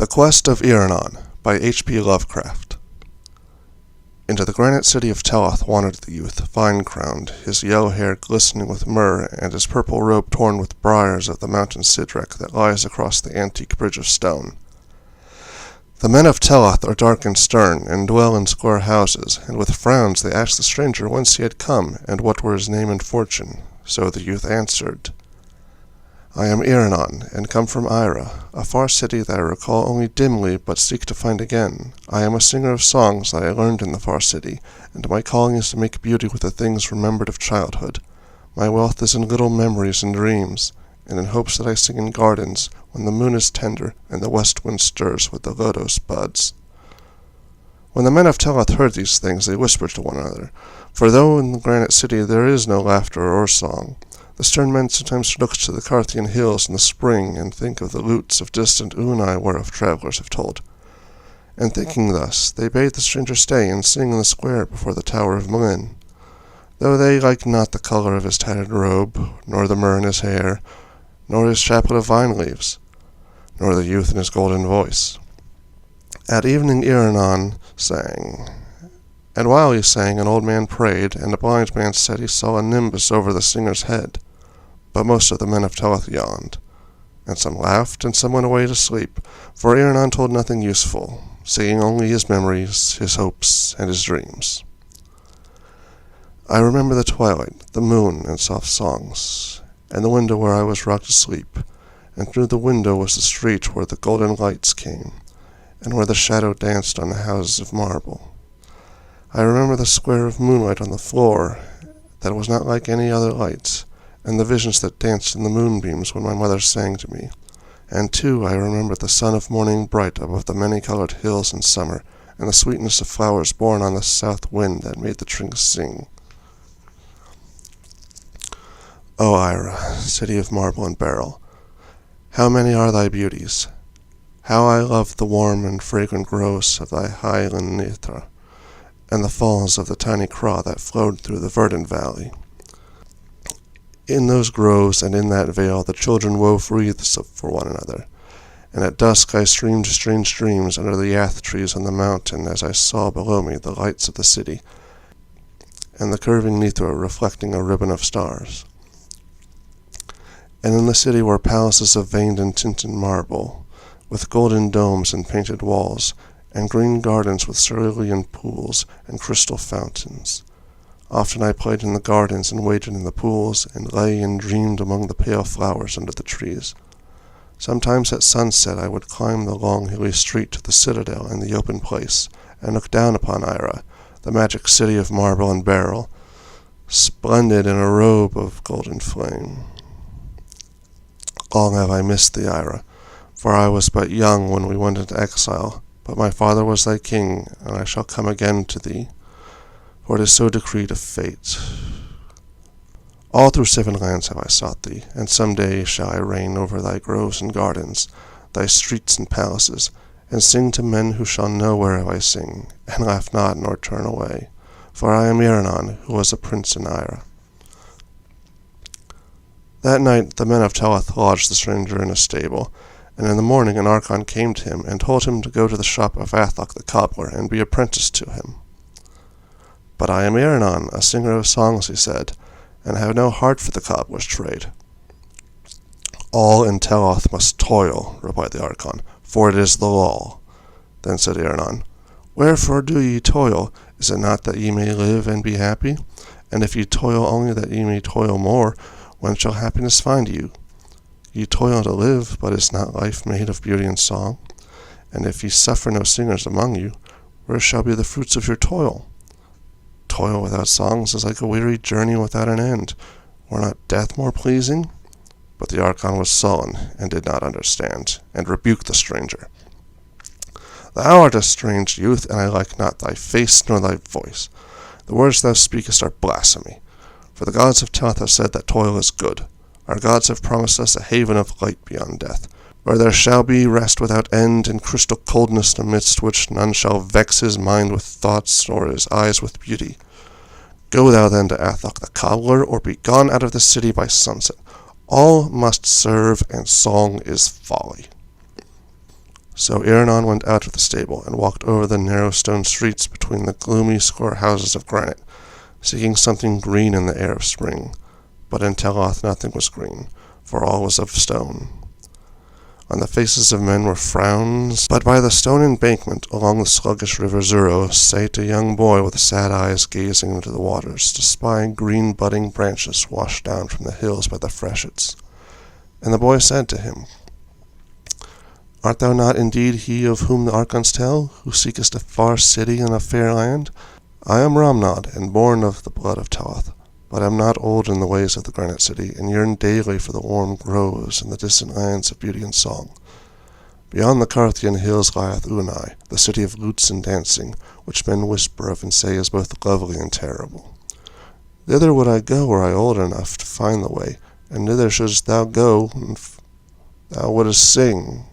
The Quest of Iranon by H.P. Lovecraft. Into the granite city of Teloth wandered the youth, vine-crowned, his yellow hair glistening with myrrh, and his purple robe torn with briars of the mountain Sidrek that lies across the antique bridge of stone. The men of Teloth are dark and stern, and dwell in square houses, and with frowns they asked the stranger whence he had come, and what were his name and fortune. So the youth answered, I am Iranon, and come from Ira, a far city that I recall only dimly, but seek to find again. I am a singer of songs that I learned in the far city, and my calling is to make beauty with the things remembered of childhood. My wealth is in little memories and dreams, and in hopes that I sing in gardens, when the moon is tender, and the west wind stirs with the lotos buds. When the men of Teloth heard these things, they whispered to one another, for though in the granite city there is no laughter or song, the stern men sometimes look to the Carthian hills in the spring and think of the lutes of distant Unai whereof travelers have told. And thinking thus, they bade the stranger stay and sing in the square before the tower of Malin, though they liked not the color of his tattered robe, nor the myrrh in his hair, nor his chaplet of vine leaves, nor the youth in his golden voice. At evening Iranon sang, and while he sang an old man prayed, and a blind man said he saw a nimbus over the singer's head. But most of the men of Teloth yawned, and some laughed, and some went away to sleep, for Iranon told nothing useful, saying only his memories, his hopes, and his dreams. I remember the twilight, the moon, and soft songs, and the window where I was rocked to sleep, and through the window was the street where the golden lights came, and where the shadow danced on the houses of marble. I remember the square of moonlight on the floor that was not like any other lights, and the visions that danced in the moonbeams when my mother sang to me. And too I remember the sun of morning bright above the many-colored hills in summer, and the sweetness of flowers borne on the south wind that made the trees sing. O Ira, city of marble and beryl, how many are thy beauties! How I love the warm and fragrant groves of thy highland Nithra, and the falls of the tiny Craw that flowed through the verdant valley. In those groves and in that vale the children wove wreaths for one another, and at dusk I streamed strange dreams under the yath trees on the mountain as I saw below me the lights of the city, and the curving Nithra reflecting a ribbon of stars. And in the city were palaces of veined and tinted marble, with golden domes and painted walls, and green gardens with cerulean pools and crystal fountains. Often I played in the gardens and waded in the pools, and lay and dreamed among the pale flowers under the trees. Sometimes at sunset I would climb the long hilly street to the citadel in the open place, and look down upon Ira, the magic city of marble and beryl, splendid in a robe of golden flame. Long have I missed thee, Ira, for I was but young when we went into exile, but my father was thy king, and I shall come again to thee, for it is so decreed of fate. All through 7 lands have I sought thee, and some day shall I reign over thy groves and gardens, thy streets and palaces, and sing to men who shall know whereof I sing, and laugh not nor turn away, for I am Iranon, who was a prince in Ira. That night the men of Teloth lodged the stranger in a stable, and in the morning an archon came to him, and told him to go to the shop of Athok the cobbler, and be apprenticed to him. But I am Iranon, a singer of songs, he said, and have no heart for the cobbler's trade. All in Teloth must toil, replied the archon, for it is the law. Then said Iranon, Wherefore do ye toil? Is it not that ye may live and be happy? And if ye toil only that ye may toil more, when shall happiness find you? Ye toil to live, but is not life made of beauty and song? And if ye suffer no singers among you, where shall be the fruits of your toil? Toil without songs is like a weary journey without an end. Were not death more pleasing? But the archon was sullen, and did not understand, and rebuked the stranger. Thou art a strange youth, and I like not thy face nor thy voice. The words thou speakest are blasphemy. For the gods of Teloth have said that toil is good. Our gods have promised us a haven of light beyond death, where there shall be rest without end, and crystal coldness amidst which none shall vex his mind with thoughts, or his eyes with beauty. Go thou then to Athok the cobbler, or be gone out of the city by sunset. All must serve, and song is folly. So Iranon went out of the stable and walked over the narrow stone streets between the gloomy square houses of granite, seeking something green in the air of spring. But in Teloth nothing was green, for all was of stone. On the faces of men were frowns, but by the stone embankment along the sluggish river Zuro sate a young boy with sad eyes gazing into the waters, to spy green budding branches washed down from the hills by the freshets. And the boy said to him, "Art thou not indeed he of whom the archons tell, who seekest a far city and a fair land? I am Ramnod, and born of the blood of Teloth, but am not old in the ways of the granite city, and yearn daily for the warm groves and the distant lands of beauty and song. Beyond the Carthian hills lieth Unai, the city of lutes and dancing, which men whisper of and say is both lovely and terrible. Thither would I go were I old enough to find the way, and thither shouldst thou go, and thou wouldst sing,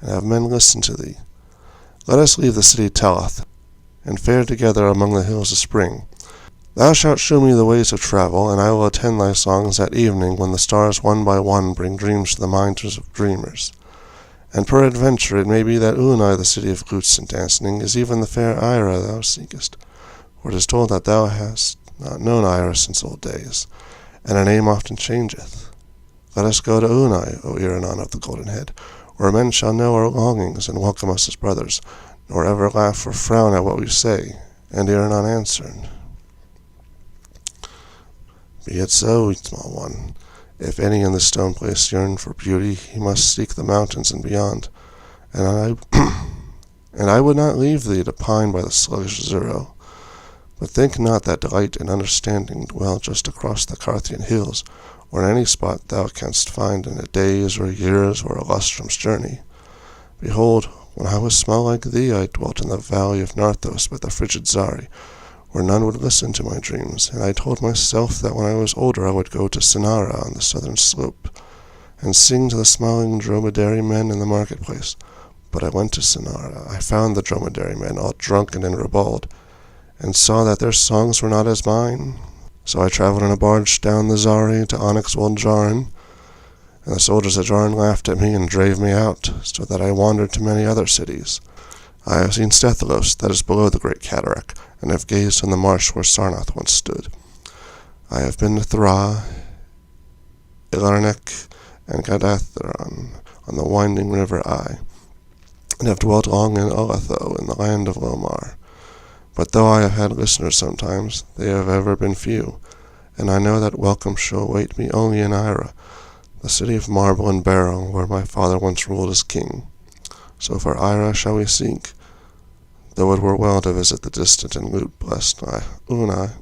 and have men listen to thee. Let us leave the city Teloth, and fare together among the hills of spring. Thou shalt shew me the ways of travel, and I will attend thy songs at evening, when the stars one by one bring dreams to the minds of dreamers. And peradventure it may be that Unai, the city of lutes and dancing, is even the fair Ira thou seekest, for it is told that thou hast not known Ira since old days, and her name often changeth. Let us go to Unai, O Iranon of the golden head, where men shall know our longings and welcome us as brothers, nor ever laugh or frown at what we say." And Iranon answered, "Be it so, small one. If any in this stone place yearn for beauty, he must seek the mountains and beyond. And I would not leave thee to pine by the sluggish Zuro. But think not that delight and understanding dwell just across the Carthian hills, or in any spot thou canst find in a day's or year's or a lustrum's journey. Behold, when I was small like thee, I dwelt in the valley of Narthos by the frigid Zari, where none would listen to my dreams, and I told myself that when I was older I would go to Sinara on the southern slope, and sing to the smiling dromedary men in the marketplace. But I went to Sinara. I found the dromedary men all drunken and ribald, and saw that their songs were not as mine. So I traveled in a barge down the Zari to Onyx Wold Jarin, and the soldiers at Jarin laughed at me and drave me out, so that I wandered to many other cities. I have seen Stethalos, that is below the great cataract, and have gazed on the marsh where Sarnath once stood. I have been to Thra, Ilarnek, and Gadatheron on the winding river Ai, and have dwelt long in Olatho in the land of Lomar. But though I have had listeners sometimes, they have ever been few, and I know that welcome shall await me only in Ira, the city of marble and beryl, where my father once ruled as king. So for Ira shall we seek, though it were well to visit the distant and lute-blessed Unai.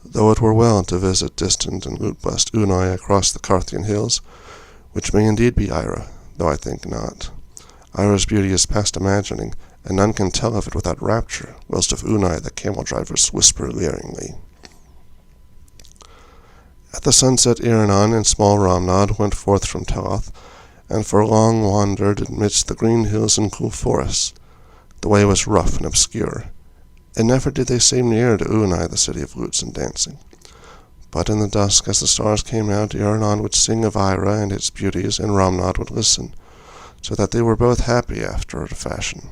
Though it were well to visit distant and lute-blessed Unai across the Carthian hills, which may indeed be Ira, though I think not. Ira's beauty is past imagining, and none can tell of it without rapture, whilst of Unai the camel-drivers whisper leeringly." At the sunset Iranon and small Ramnod went forth from Teloth, and for long wandered amidst the green hills and cool forests. The way was rough and obscure, and never did they seem near to Unai, the city of lutes and dancing. But in the dusk, as the stars came out, Iranon would sing of Ira and its beauties, and Ramnod would listen, so that they were both happy after a fashion.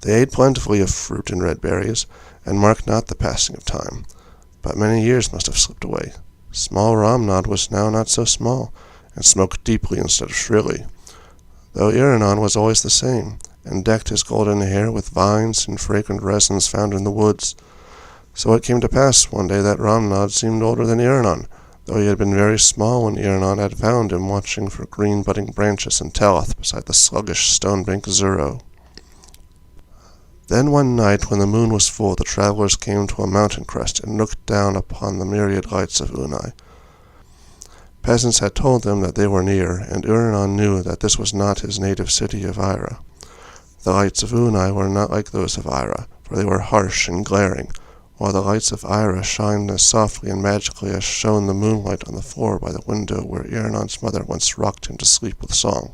They ate plentifully of fruit and red berries, and marked not the passing of time. But many years must have slipped away. Small Ramnod was now not so small, and smoked deeply instead of shrilly, though Iranon was always the same, and decked his golden hair with vines and fragrant resins found in the woods. So it came to pass one day that Ramnod seemed older than Iranon, though he had been very small when Iranon had found him watching for green budding branches in Teloth beside the sluggish stone-bank Zuro. Then one night, when the moon was full, the travelers came to a mountain crest and looked down upon the myriad lights of Unai. Peasants had told them that they were near, and Iranon knew that this was not his native city of Ira. The lights of Unai were not like those of Ira, for they were harsh and glaring, while the lights of Ira shined as softly and magically as shone the moonlight on the floor by the window where Iranon's mother once rocked him to sleep with song.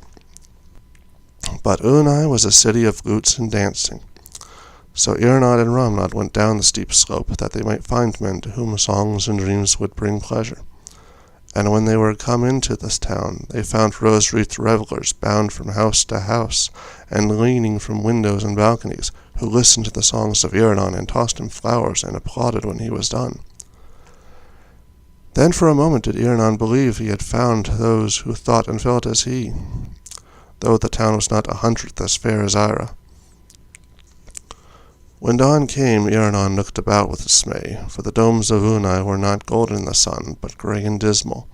But Unai was a city of lutes and dancing. So Iranon and Ramnod went down the steep slope, that they might find men to whom songs and dreams would bring pleasure. And when they were come into this town, they found rose-wreathed revellers bound from house to house, and leaning from windows and balconies, who listened to the songs of Iranon and tossed him flowers and applauded when he was done. Then for a moment did Iranon believe he had found those who thought and felt as he, though the town was not 100th as fair as Ira. When dawn came, Iranon looked about with dismay, for the domes of Unai were not golden in the sun, but grey and dismal,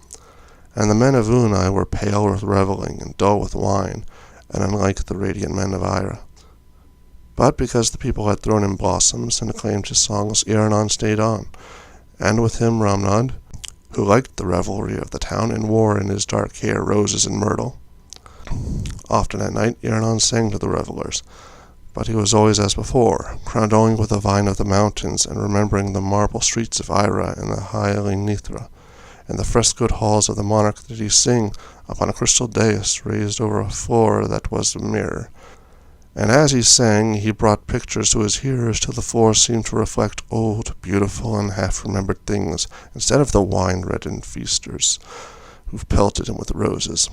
and the men of Unai were pale with revelling and dull with wine, and unlike the radiant men of Ira. But because the people had thrown him blossoms and acclaimed his songs, Iranon stayed on, and with him Ramnad, who liked the revelry of the town and wore in his dark hair roses and myrtle. Often at night Iranon sang to the revellers, but he was always as before, crowned only with the vine of the mountains, and remembering the marble streets of Ira and the high Nithra, and the frescoed halls of the monarch did he sing upon a crystal dais raised over a floor that was a mirror. And as he sang, he brought pictures to his hearers till the floor seemed to reflect old, beautiful, and half-remembered things, instead of the wine-reddened feasters who pelted him with roses.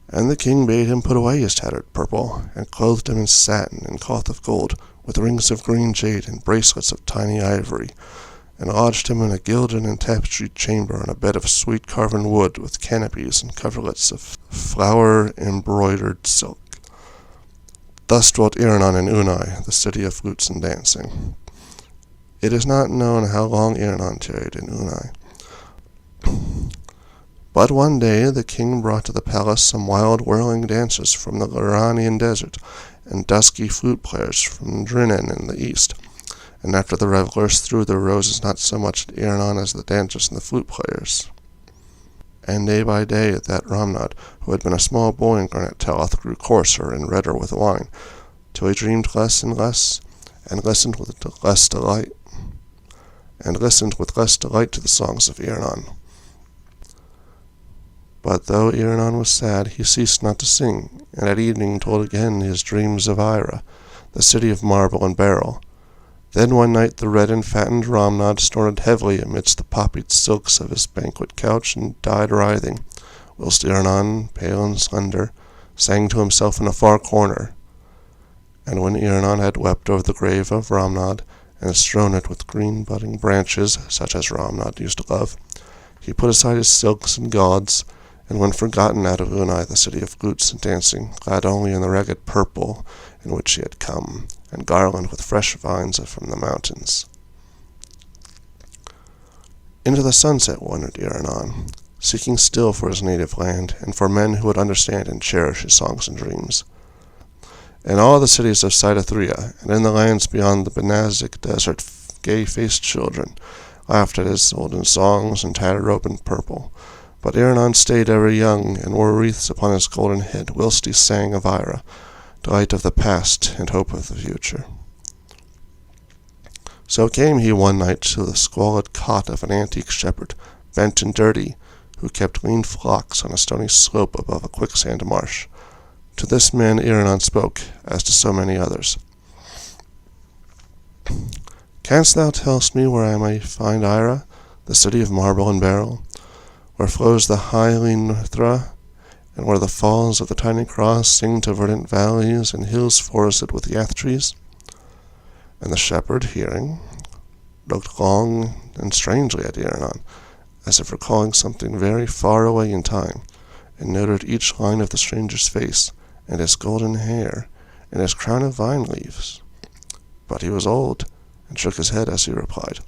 And the king bade him put away his tattered purple, and clothed him in satin and cloth of gold, with rings of green jade and bracelets of tiny ivory, and lodged him in a gilded and tapestried chamber on a bed of sweet carven wood, with canopies and coverlets of flower-embroidered silk. Thus dwelt Iranon in Unai, the city of flutes and dancing. It is not known how long Iranon tarried in Unai. But one day the king brought to the palace some wild whirling dancers from the Iranian desert, and dusky flute players from Drinan in the east. And after the revellers threw their roses not so much at Iranon as the dancers and the flute players. And day by day that Ramnad, who had been a small boy in Garnet Teloth, grew coarser and redder with wine, till he dreamed less and less, and listened with less delight to the songs of Iranon. But though Iranon was sad, he ceased not to sing, and at evening told again his dreams of Ira, the city of marble and beryl. Then one night the red and fattened Ramnad snorted heavily amidst the poppied silks of his banquet couch, and died writhing, whilst Iranon, pale and slender, sang to himself in a far corner. And when Iranon had wept over the grave of Ramnad, and strewn it with green budding branches, such as Ramnad used to love, he put aside his silks and gauds, and when forgotten out of Unai, the city of flutes and dancing, clad only in the ragged purple in which he had come, and garlanded with fresh vines from the mountains. Into the sunset wandered Iranon, seeking still for his native land, and for men who would understand and cherish his songs and dreams. In all the cities of Cydothria, and in the lands beyond the Benazic desert, gay-faced children laughed at his olden songs and tattered robe and purple. But Iranon stayed ever young, and wore wreaths upon his golden head, whilst he sang of Ira, delight of the past and hope of the future. So came he one night to the squalid cot of an antique shepherd, bent and dirty, who kept lean flocks on a stony slope above a quicksand marsh. To this man Iranon spoke, as to so many others. Canst thou tell me where I may find Ira, the city of marble and beryl, where flows the high Nithra, and where the falls of the tiny cross sing to verdant valleys and hills forested with yath trees? And the shepherd, hearing, looked long and strangely at Iranon, as if recalling something very far away in time, and noted each line of the stranger's face, and his golden hair, and his crown of vine leaves. But he was old, and shook his head as he replied,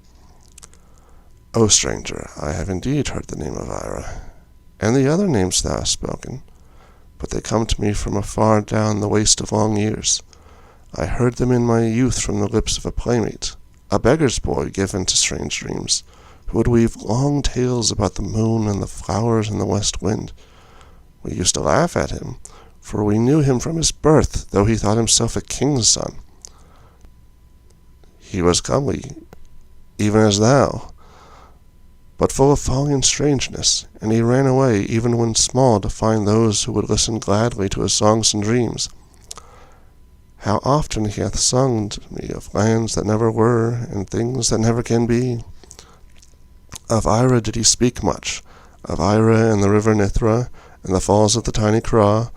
O stranger, I have indeed heard the name of Ira, and the other names thou hast spoken, but they come to me from afar down the waste of long years. I heard them in my youth from the lips of a playmate, a beggar's boy given to strange dreams, who would weave long tales about the moon and the flowers and the west wind. We used to laugh at him, for we knew him from his birth, though he thought himself a king's son. He was comely, even as thou, but full of folly and strangeness, and he ran away even when small to find those who would listen gladly to his songs and dreams. How often he hath sung to me of lands that never were, and things that never can be. Of Ira did he speak much, of Ira and the river Nithra, and the falls of the tiny Craw.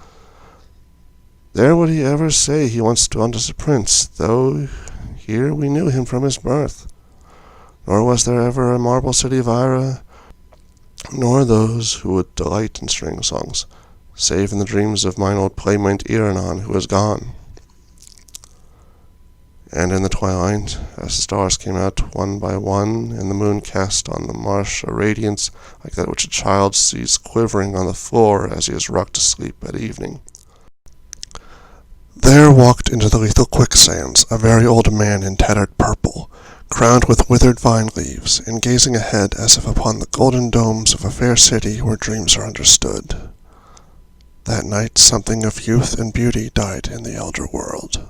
There would he ever say he once dwelt as a prince, though here we knew him from his birth. Nor was there ever a marble city of Ira, nor those who would delight in string songs, save in the dreams of mine old playmate Iranon, who is gone. And in the twilight, as the stars came out one by one, and the moon cast on the marsh a radiance like that which a child sees quivering on the floor as he is rocked to sleep at evening, there walked into the lethal quicksands a very old man in tattered purple, crowned with withered vine leaves, and gazing ahead as if upon the golden domes of a fair city where dreams are understood. That night something of youth and beauty died in the elder world.